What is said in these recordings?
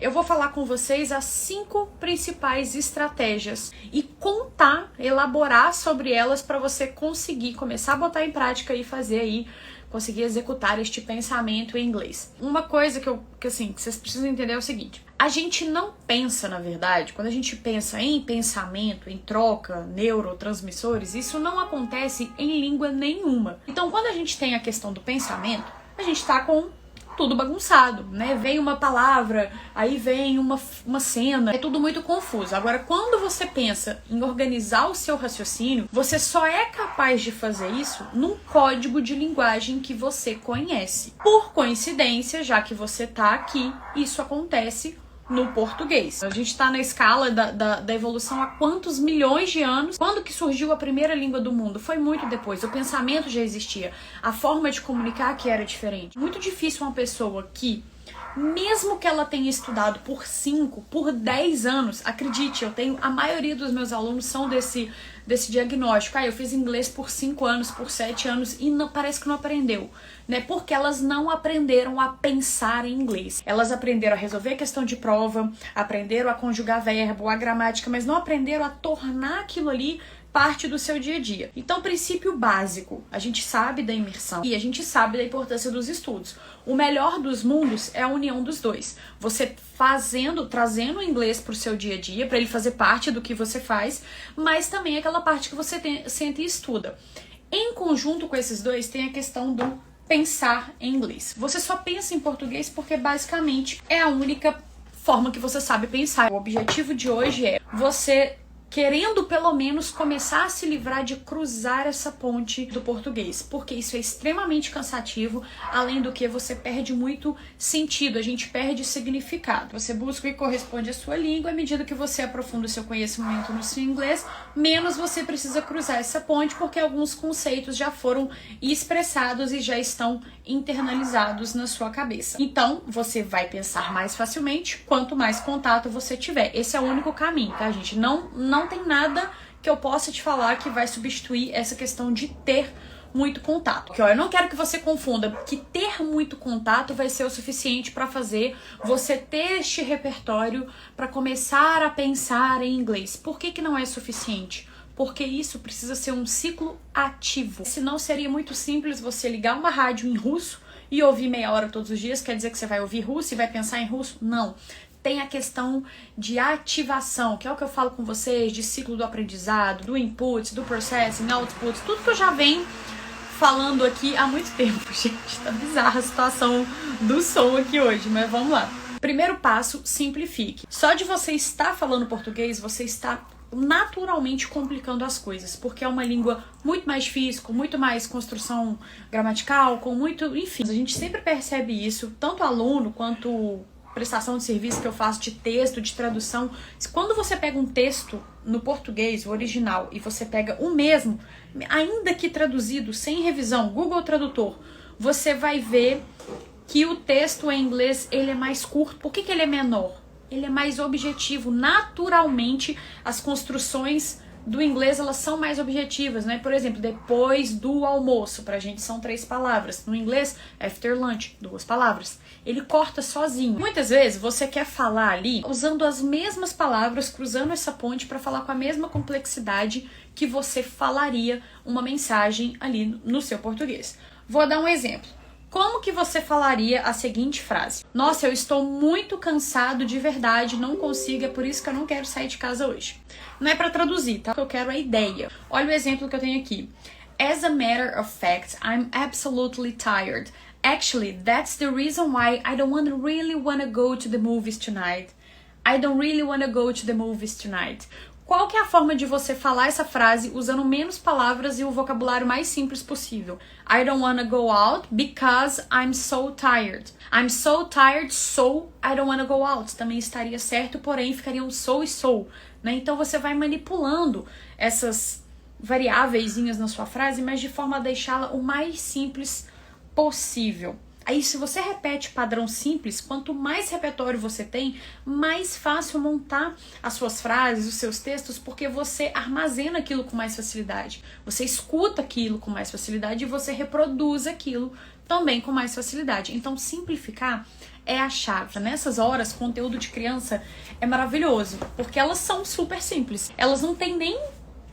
Eu vou falar com vocês as 5 principais estratégias e contar, elaborar sobre elas para você conseguir começar a botar em prática e fazer aí, conseguir executar este pensamento em inglês. Uma coisa que vocês precisam entender é o seguinte: a gente não pensa, na verdade, quando a gente pensa em pensamento, em troca, neurotransmissores, isso não acontece em língua nenhuma. Então, quando a gente tem a questão do pensamento, a gente tá com tudo bagunçado, né? Vem uma palavra, aí vem uma cena, é tudo muito confuso. Agora, quando você pensa em organizar o seu raciocínio, você só é capaz de fazer isso num código de linguagem que você conhece. Por coincidência, já que você tá aqui, isso acontece no português. A gente tá na escala da evolução há quantos milhões de anos? Quando que surgiu a primeira língua do mundo? Foi muito depois. O pensamento já existia. A forma de comunicar que era diferente. Muito difícil uma pessoa que, mesmo que ela tenha estudado por 5, por 10 anos, acredite, a maioria dos meus alunos são desse diagnóstico. Eu fiz inglês por 5 anos, por 7 anos e não, parece que não aprendeu, né? Porque elas não aprenderam a pensar em inglês. Elas aprenderam a resolver questão de prova, aprenderam a conjugar verbo, a gramática, mas não aprenderam a tornar aquilo ali parte do seu dia a dia. Então, princípio básico, a gente sabe da imersão e a gente sabe da importância dos estudos. O melhor dos mundos é a união dos dois. Você trazendo o inglês para o seu dia a dia, para ele fazer parte do que você faz, mas também aquela parte que você senta e estuda. Em conjunto com esses dois, tem a questão do pensar em inglês. Você só pensa em português porque basicamente é a única forma que você sabe pensar. O objetivo de hoje é você querendo pelo menos começar a se livrar de cruzar essa ponte do português, porque isso é extremamente cansativo, além do que você perde muito sentido, a gente perde significado. Você busca e corresponde à sua língua, à medida que você aprofunda o seu conhecimento no seu inglês, menos você precisa cruzar essa ponte, porque alguns conceitos já foram expressados e já estão internalizados na sua cabeça. Então, você vai pensar mais facilmente quanto mais contato você tiver. Esse é o único caminho, tá, gente? Não tem nada que eu possa te falar que vai substituir essa questão de ter muito contato. Porque, eu não quero que você confunda que ter muito contato vai ser o suficiente para fazer você ter este repertório para começar a pensar em inglês. Por que não é suficiente? Porque isso precisa ser um ciclo ativo. Senão seria muito simples você ligar uma rádio em russo e ouvir meia hora todos os dias. Quer dizer que você vai ouvir russo e vai pensar em russo? Não. Tem a questão de ativação, que é o que eu falo com vocês, de ciclo do aprendizado, do input, do processing, output, tudo que eu já venho falando aqui há muito tempo. Gente, tá bizarra a situação do som aqui hoje, mas vamos lá. Primeiro passo, simplifique. Só de você estar falando português, você está naturalmente complicando as coisas, porque é uma língua muito mais difícil, com muito mais construção gramatical, com muito, enfim. A gente sempre percebe isso, tanto aluno quanto prestação de serviço que eu faço de texto, de tradução. Quando você pega um texto no português, o original, e você pega o mesmo, ainda que traduzido, sem revisão, Google Tradutor, você vai ver que o texto em inglês ele é mais curto. Por que ele é menor? Ele é mais objetivo. Naturalmente, as construções do inglês, elas são mais objetivas, né? Por exemplo, depois do almoço, pra gente são 3 palavras. No inglês, after lunch, 2 palavras. Ele corta sozinho. Muitas vezes, você quer falar ali usando as mesmas palavras, cruzando essa ponte para falar com a mesma complexidade que você falaria uma mensagem ali no seu português. Vou dar um exemplo. Como que você falaria a seguinte frase? Nossa, eu estou muito cansado de verdade, não consigo, é por isso que eu não quero sair de casa hoje. Não é para traduzir, tá? Eu quero a ideia. Olha o exemplo que eu tenho aqui. As a matter of fact, I'm absolutely tired. Actually, that's the reason why I don't really wanna go to the movies tonight. I don't really wanna go to the movies tonight. Qual que é a forma de você falar essa frase usando menos palavras e o vocabulário mais simples possível? I don't wanna go out because I'm so tired. I'm so tired, so I don't wanna go out. Também estaria certo, porém ficariam so e so, né? Então você vai manipulando essas variáveiszinhas na sua frase, mas de forma a deixá-la o mais simples possível. Aí, se você repete padrão simples, quanto mais repertório você tem, mais fácil montar as suas frases, os seus textos, porque você armazena aquilo com mais facilidade. Você escuta aquilo com mais facilidade e você reproduz aquilo também com mais facilidade. Então, simplificar é a chave. Nessas horas, conteúdo de criança é maravilhoso, porque elas são super simples. Elas não têm nem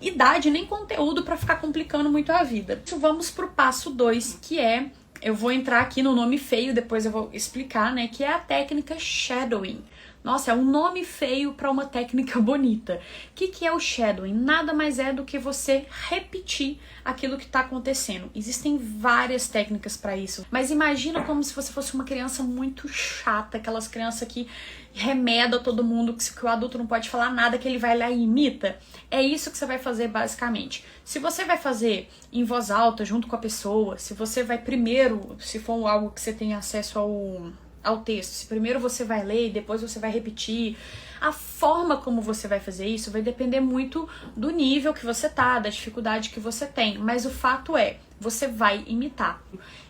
idade, nem conteúdo para ficar complicando muito a vida. Vamos pro passo 2, que é, eu vou entrar aqui no nome feio, depois eu vou explicar, né, que é a técnica shadowing. Nossa, é um nome feio para uma técnica bonita. O que é o shadowing? Nada mais é do que você repetir aquilo que está acontecendo. Existem várias técnicas para isso, mas imagina como se você fosse uma criança muito chata, aquelas crianças que remeda todo mundo, que o adulto não pode falar nada, que ele vai lá e imita. É isso que você vai fazer basicamente. Se você vai fazer em voz alta junto com a pessoa, se você vai primeiro, se for algo que você tem acesso ao texto, se primeiro você vai ler e depois você vai repetir, a forma como você vai fazer isso vai depender muito do nível que você tá, da dificuldade que você tem, mas o fato é, você vai imitar.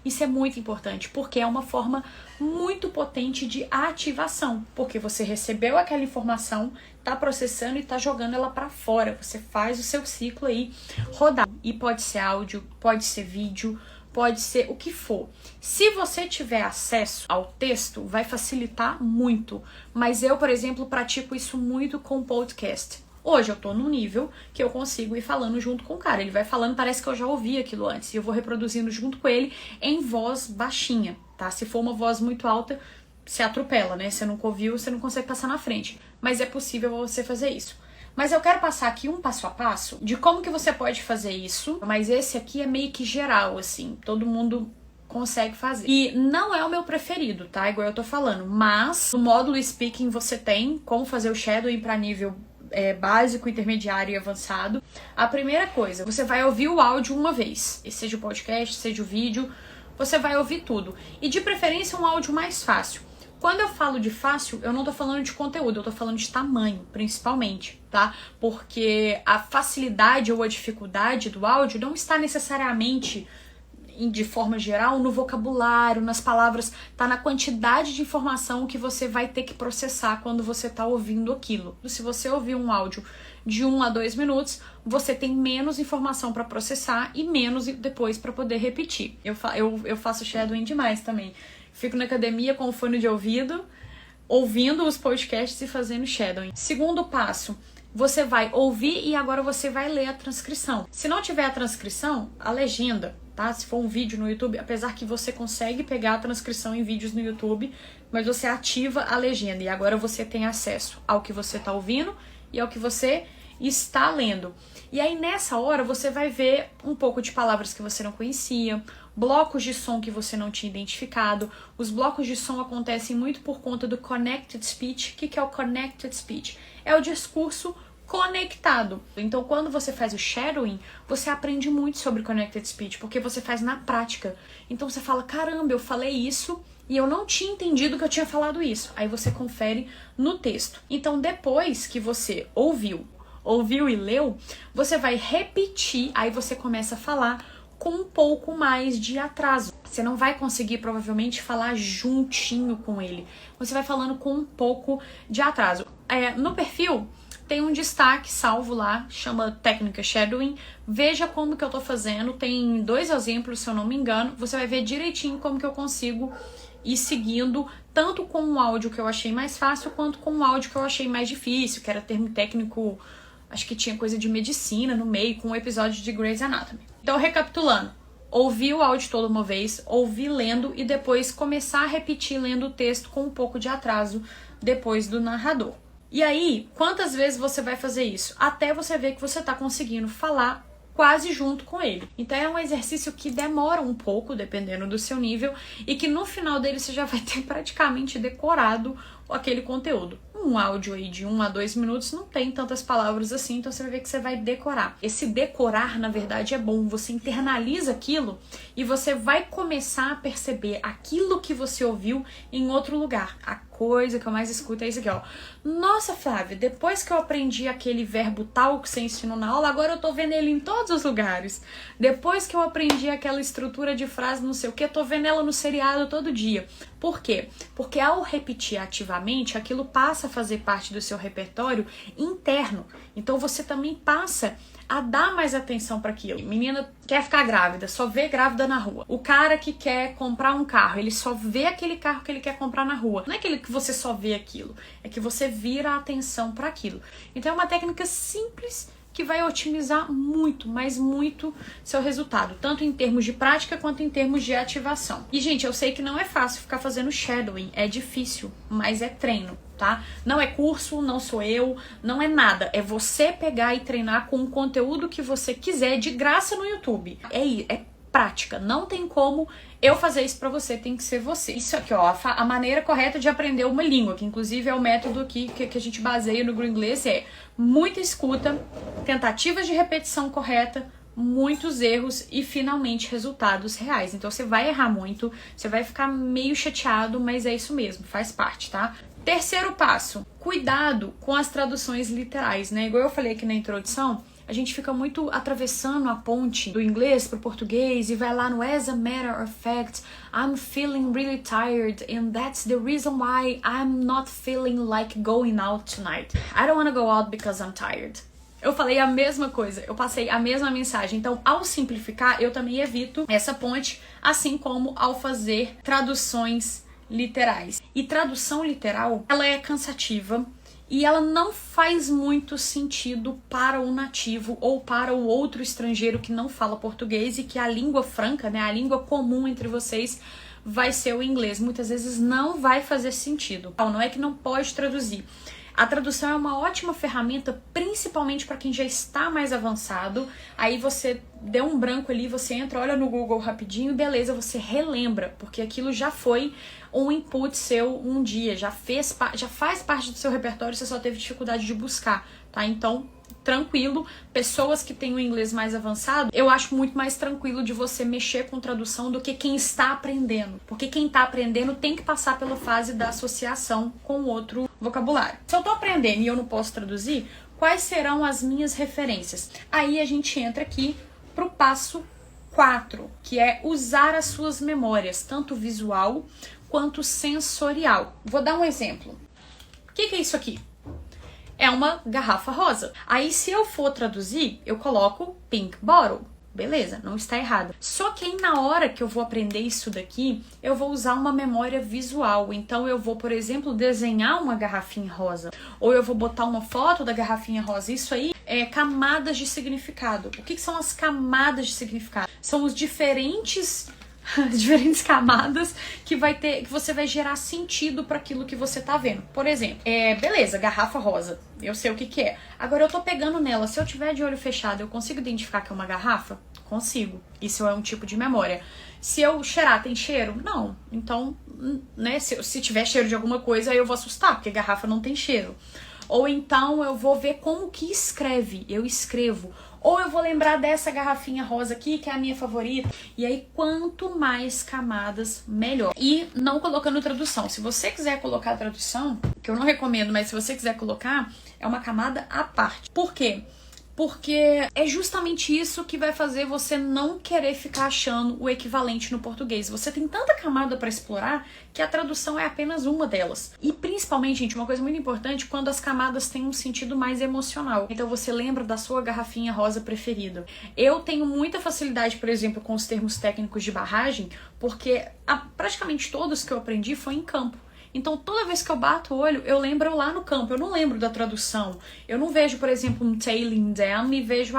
Isso é muito importante, porque é uma forma muito potente de ativação, porque você recebeu aquela informação, tá processando e tá jogando ela para fora, você faz o seu ciclo aí rodar, e pode ser áudio, pode ser vídeo, pode ser o que for. Se você tiver acesso ao texto, vai facilitar muito. Mas eu, por exemplo, pratico isso muito com podcast. Hoje eu tô num nível que eu consigo ir falando junto com o cara. Ele vai falando, parece que eu já ouvi aquilo antes. E eu vou reproduzindo junto com ele em voz baixinha, tá? Se for uma voz muito alta, você atropela, né? Você nunca ouviu, você não consegue passar na frente. Mas é possível você fazer isso. Mas eu quero passar aqui um passo a passo de como que você pode fazer isso, mas esse aqui é meio que geral, assim, todo mundo consegue fazer. E não é o meu preferido, tá? Igual eu tô falando, mas no módulo Speaking você tem como fazer o shadowing para nível básico, intermediário e avançado. A primeira coisa, você vai ouvir o áudio uma vez, seja o podcast, seja o vídeo, você vai ouvir tudo. E de preferência um áudio mais fácil. Quando eu falo de fácil, eu não tô falando de conteúdo, eu tô falando de tamanho, principalmente, tá? Porque a facilidade ou a dificuldade do áudio não está necessariamente, de forma geral, no vocabulário, nas palavras, tá na quantidade de informação que você vai ter que processar quando você tá ouvindo aquilo. Se você ouvir um áudio de 1 a 2 minutos, você tem menos informação para processar e menos depois para poder repetir. Eu faço shadowing demais também. Fico na academia com o fone de ouvido, ouvindo os podcasts e fazendo shadowing. Segundo passo, você vai ouvir e agora você vai ler a transcrição. Se não tiver a transcrição, a legenda, tá? Se for um vídeo no YouTube, apesar que você consegue pegar a transcrição em vídeos no YouTube, mas você ativa a legenda e agora você tem acesso ao que você está ouvindo e ao que você está lendo. E aí nessa hora você vai ver um pouco de palavras que você não conhecia, blocos de som que você não tinha identificado. Os blocos de som acontecem muito por conta do Connected Speech. O que é o Connected Speech? É o discurso conectado. Então, quando você faz o shadowing, você aprende muito sobre Connected Speech, porque você faz na prática. Então, você fala, caramba, eu falei isso e eu não tinha entendido que eu tinha falado isso. Aí você confere no texto. Então, depois que você ouviu e leu, você vai repetir, aí você começa a falar com um pouco mais de atraso. Você não vai conseguir, provavelmente, falar juntinho com ele. Você vai falando com um pouco de atraso. No perfil, tem um destaque salvo lá, chama técnica shadowing. Veja como que eu tô fazendo. Tem 2 exemplos, se eu não me engano. Você vai ver direitinho como que eu consigo ir seguindo, tanto com um áudio que eu achei mais fácil, quanto com um áudio que eu achei mais difícil, que era termo técnico, acho que tinha coisa de medicina no meio, com um episódio de Grey's Anatomy. Então, recapitulando, ouvi o áudio todo uma vez, ouvi lendo e depois começar a repetir lendo o texto com um pouco de atraso depois do narrador. E aí, quantas vezes você vai fazer isso? Até você ver que você tá conseguindo falar quase junto com ele. Então é um exercício que demora um pouco, dependendo do seu nível, e que no final dele você já vai ter praticamente decorado aquele conteúdo. Um áudio aí de 1 a 2 minutos não tem tantas palavras assim, então você vai ver que você vai decorar. Esse decorar, na verdade, é bom. Você internaliza aquilo e você vai começar a perceber aquilo que você ouviu em outro lugar. A coisa que eu mais escuto é isso aqui, ó. Nossa, Flávia, depois que eu aprendi aquele verbo tal que você ensinou na aula, agora eu tô vendo ele em todos os lugares. Depois que eu aprendi aquela estrutura de frase não sei o que, eu tô vendo ela no seriado todo dia. Por quê? Porque ao repetir ativamente, aquilo passa a fazer parte do seu repertório interno. Então você também passa a dar mais atenção para aquilo. Menina quer ficar grávida, só vê grávida na rua. O cara que quer comprar um carro, ele só vê aquele carro que ele quer comprar na rua. Não é aquele que você só vê aquilo, é que você vira a atenção para aquilo. Então é uma técnica simples que vai otimizar muito, mas muito seu resultado, tanto em termos de prática quanto em termos de ativação. E, gente, eu sei que não é fácil ficar fazendo shadowing, é difícil, mas é treino, tá? Não é curso, não sou eu, não é nada. É você pegar e treinar com o conteúdo que você quiser, de graça no YouTube. É prática, não tem como eu fazer isso pra você, tem que ser você. Isso aqui, ó, a maneira correta de aprender uma língua, que inclusive é o método aqui que a gente baseia no Gringlês, é muita escuta, tentativas de repetição correta, muitos erros e finalmente resultados reais. Então você vai errar muito, você vai ficar meio chateado, mas é isso mesmo, faz parte, tá? Terceiro passo, cuidado com as traduções literais, né? Igual eu falei aqui na introdução, a gente fica muito atravessando a ponte do inglês pro português e vai lá no as a matter of fact, I'm feeling really tired and that's the reason why I'm not feeling like going out tonight. I don't wanna go out because I'm tired. Eu falei a mesma coisa, eu passei a mesma mensagem. Então, ao simplificar, eu também evito essa ponte, assim como ao fazer traduções literais. E tradução literal, ela é cansativa, e ela não faz muito sentido para o nativo ou para o outro estrangeiro que não fala português e que a língua franca, né, a língua comum entre vocês vai ser o inglês. Muitas vezes não vai fazer sentido. Não é que não pode traduzir. A tradução é uma ótima ferramenta, principalmente para quem já está mais avançado. Aí você deu um branco ali, você entra, olha no Google rapidinho, beleza, você relembra, porque aquilo já foi um input seu um dia, já faz parte do seu repertório, você só teve dificuldade de buscar, tá? Então, tranquilo. Pessoas que têm o inglês mais avançado, eu acho muito mais tranquilo de você mexer com tradução do que quem está aprendendo. Porque quem está aprendendo tem que passar pela fase da associação com outro vocabulário. Se eu tô aprendendo e eu não posso traduzir, quais serão as minhas referências? Aí a gente entra aqui pro passo 4, que é usar as suas memórias, tanto visual quanto sensorial. Vou dar um exemplo. O que é isso aqui? É uma garrafa rosa. Aí, se eu for traduzir, eu coloco pink bottle. Beleza, não está errado. Só que aí, na hora que eu vou aprender isso daqui, eu vou usar uma memória visual. Então, eu vou, por exemplo, desenhar uma garrafinha rosa. Ou eu vou botar uma foto da garrafinha rosa. Isso aí é camadas de significado. O que são as camadas de significado? São os diferentes camadas que você vai gerar sentido para aquilo que você tá vendo. Por exemplo, beleza, garrafa rosa, eu sei o que é. Agora eu tô pegando nela, se eu tiver de olho fechado, eu consigo identificar que é uma garrafa? Consigo. Isso é um tipo de memória. Se eu cheirar, tem cheiro? Não. Então, né, se tiver cheiro de alguma coisa, eu vou assustar, porque garrafa não tem cheiro. Ou então eu vou ver como que escreve, eu escrevo. Ou eu vou lembrar dessa garrafinha rosa aqui, que é a minha favorita. E aí, quanto mais camadas, melhor. E não colocando tradução. Se você quiser colocar a tradução, que eu não recomendo, mas se você quiser colocar, é uma camada à parte. Por quê? Porque é justamente isso que vai fazer você não querer ficar achando o equivalente no português. Você tem tanta camada para explorar que a tradução é apenas uma delas. E principalmente, gente, uma coisa muito importante, quando as camadas têm um sentido mais emocional. Então você lembra da sua garrafinha rosa preferida. Eu tenho muita facilidade, por exemplo, com os termos técnicos de barragem, porque praticamente todos que eu aprendi foi em campo. Então, toda vez que eu bato o olho, eu lembro lá no campo, eu não lembro da tradução. Eu não vejo, por exemplo, um tailing dam e vejo,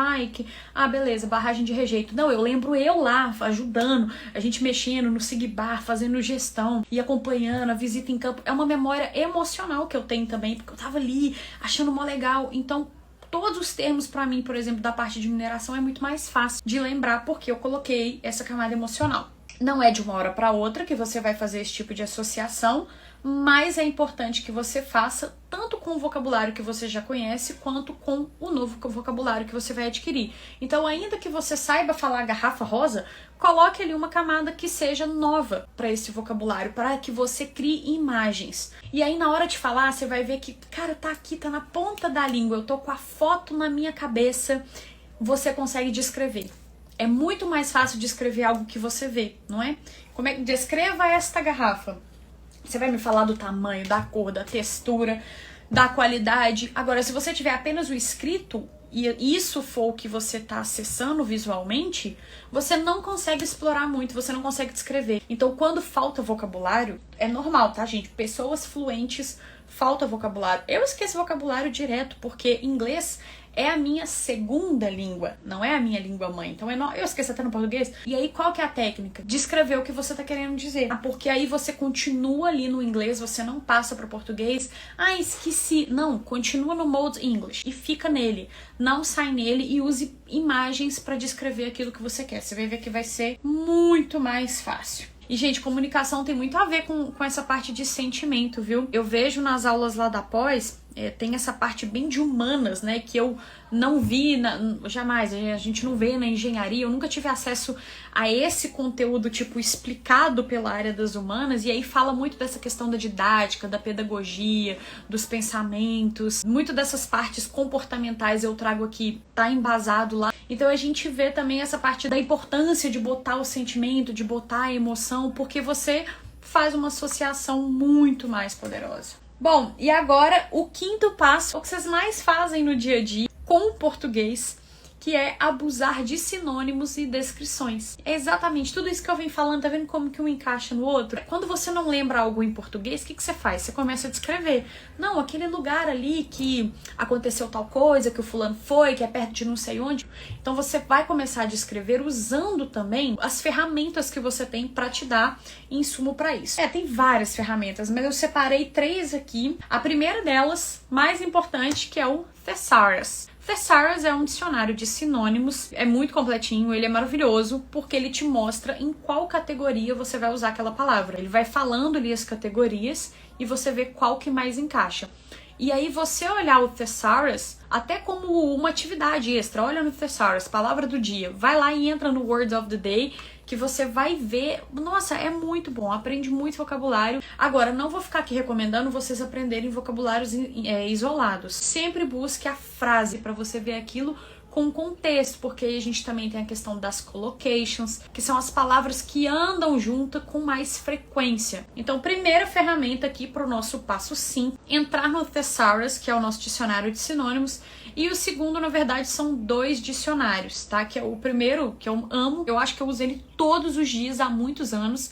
beleza, barragem de rejeito. Não, eu lembro eu lá, ajudando, a gente mexendo no SIGBAR, fazendo gestão e acompanhando a visita em campo. É uma memória emocional que eu tenho também, porque eu tava ali, achando mó legal. Então, todos os termos pra mim, por exemplo, da parte de mineração é muito mais fácil de lembrar, porque eu coloquei essa camada emocional. Não é de uma hora para outra que você vai fazer esse tipo de associação, mas é importante que você faça tanto com o vocabulário que você já conhece, quanto com o novo vocabulário que você vai adquirir. Então, ainda que você saiba falar garrafa rosa, coloque ali uma camada que seja nova para esse vocabulário, para que você crie imagens. E aí, na hora de falar, você vai ver que, cara, tá aqui, tá na ponta da língua, eu tô com a foto na minha cabeça, você consegue descrever. É muito mais fácil descrever algo que você vê, não é? Descreva esta garrafa. Você vai me falar do tamanho, da cor, da textura, da qualidade. Agora, se você tiver apenas o escrito, e isso for o que você está acessando visualmente, você não consegue explorar muito, você não consegue descrever. Então, quando falta vocabulário, é normal, tá, gente? Pessoas fluentes, falta vocabulário. Eu esqueço vocabulário direto, porque inglês é a minha segunda língua, não é a minha língua mãe. Então eu esqueço até no português. E aí, qual que é a técnica? Descrever o que você tá querendo dizer. Porque aí você continua ali no inglês, você não passa pro português. Ah, esqueci. Não, continua no Mode English e fica nele. Não sai nele e use imagens para descrever aquilo que você quer. Você vai ver que vai ser muito mais fácil. E, gente, comunicação tem muito a ver com essa parte de sentimento, viu? Eu vejo nas aulas lá da pós, tem essa parte bem de humanas, né? Que eu não vi, jamais, a gente não vê na engenharia. Eu nunca tive acesso a esse conteúdo, tipo, explicado pela área das humanas. E aí fala muito dessa questão da didática, da pedagogia, dos pensamentos. Muito dessas partes comportamentais eu trago aqui, tá embasado lá. Então a gente vê também essa parte da importância de botar o sentimento, de botar a emoção, porque você faz uma associação muito mais poderosa. Bom, e agora o quinto passo, o que vocês mais fazem no dia a dia com o português, que é abusar de sinônimos e descrições. É exatamente tudo isso que eu venho falando, tá vendo como que um encaixa no outro? Quando você não lembra algo em português, o que você faz? Você começa a descrever. Não, aquele lugar ali que aconteceu tal coisa, que o fulano foi, que é perto de não sei onde. Então você vai começar a descrever usando também as ferramentas que você tem para te dar insumo para isso. Tem várias ferramentas, mas eu separei 3 aqui. A primeira delas, mais importante, que é o Thesaurus. Thesaurus é um dicionário de sinônimos, é muito completinho, ele é maravilhoso, porque ele te mostra em qual categoria você vai usar aquela palavra. Ele vai falando ali as categorias e você vê qual que mais encaixa. E aí você olhar o Thesaurus até como uma atividade extra, olha no Thesaurus, palavra do dia, vai lá e entra no Word of the Day, que você vai ver, nossa, é muito bom, aprende muito vocabulário. Agora, não vou ficar aqui recomendando vocês aprenderem vocabulários isolados. Sempre busque a frase para você ver aquilo com contexto, porque aí a gente também tem a questão das collocations, que são as palavras que andam junto com mais frequência. Então, primeira ferramenta aqui para o nosso passo 5, entrar no Thesaurus, que é o nosso dicionário de sinônimos, e o segundo, na verdade, são 2 dicionários, tá? Que é o primeiro, que eu amo, eu acho que eu uso ele todos os dias há muitos anos,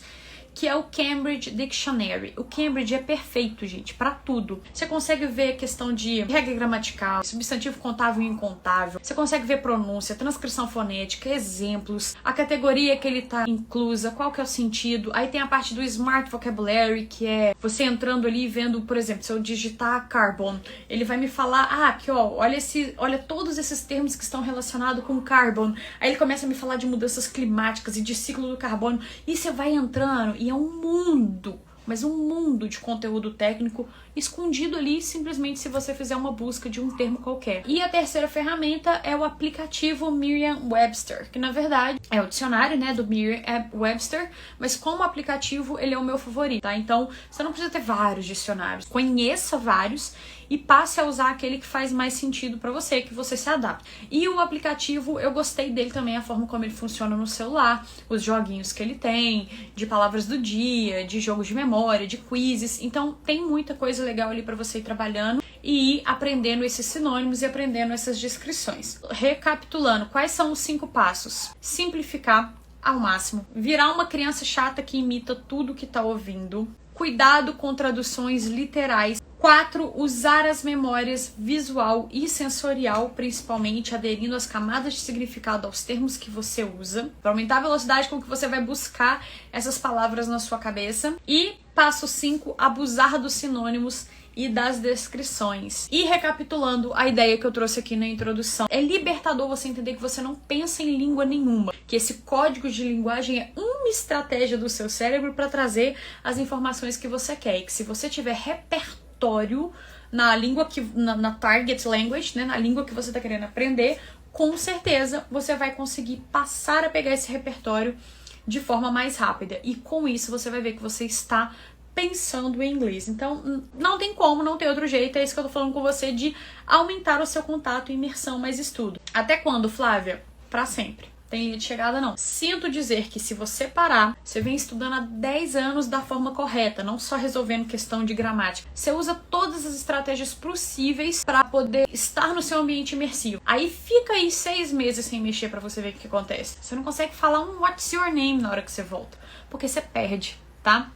que é o Cambridge Dictionary. O Cambridge é perfeito, gente, pra tudo. Você consegue ver a questão de regra gramatical, substantivo contável e incontável. Você consegue ver pronúncia, transcrição fonética, exemplos, a categoria que ele tá inclusa, qual que é o sentido. Aí tem a parte do Smart Vocabulary, que é você entrando ali e vendo, por exemplo, se eu digitar carbon, ele vai me falar, aqui ó, olha todos esses termos que estão relacionados com carbon. Aí ele começa a me falar de mudanças climáticas e de ciclo do carbono. E você vai entrando e é um mundo, mas um mundo de conteúdo técnico escondido ali simplesmente se você fizer uma busca de um termo qualquer. E a terceira ferramenta é o aplicativo Merriam-Webster, que na verdade é o dicionário, né, do Merriam-Webster, mas como aplicativo ele é o meu favorito, tá? Então você não precisa ter vários dicionários, conheça vários e passe a usar aquele que faz mais sentido para você, que você se adapte. E o aplicativo, eu gostei dele também, a forma como ele funciona no celular, os joguinhos que ele tem, de palavras do dia, de jogos de memória, de quizzes. Então tem muita coisa legal ali para você ir trabalhando e ir aprendendo esses sinônimos e aprendendo essas descrições. Recapitulando, quais são os 5 passos? Simplificar ao máximo, virar uma criança chata que imita tudo que tá ouvindo, cuidado com traduções literais. 4. Usar as memórias visual e sensorial, principalmente aderindo às camadas de significado aos termos que você usa, para aumentar a velocidade com que você vai buscar essas palavras na sua cabeça. E passo 5, abusar dos sinônimos e das descrições. E recapitulando a ideia que eu trouxe aqui na introdução, é libertador você entender que você não pensa em língua nenhuma, que esse código de linguagem é uma estratégia do seu cérebro para trazer as informações que você quer, e que se você tiver repertório na língua na target language, né, na língua que você está querendo aprender, com certeza você vai conseguir passar a pegar esse repertório de forma mais rápida. E com isso você vai ver que você está pensando em inglês. Então, não tem como, não tem outro jeito. É isso que eu tô falando com você, de aumentar o seu contato, imersão, mais estudo. Até quando, Flávia? Pra sempre. tem linha de chegada não. Sinto dizer que se você parar, você vem estudando há 10 anos da forma correta, não só resolvendo questão de gramática. Você usa todas as estratégias possíveis para poder estar no seu ambiente imersivo. Aí fica aí 6 meses sem mexer para você ver o que acontece. Você não consegue falar um what's your name na hora que você volta, porque você perde, tá?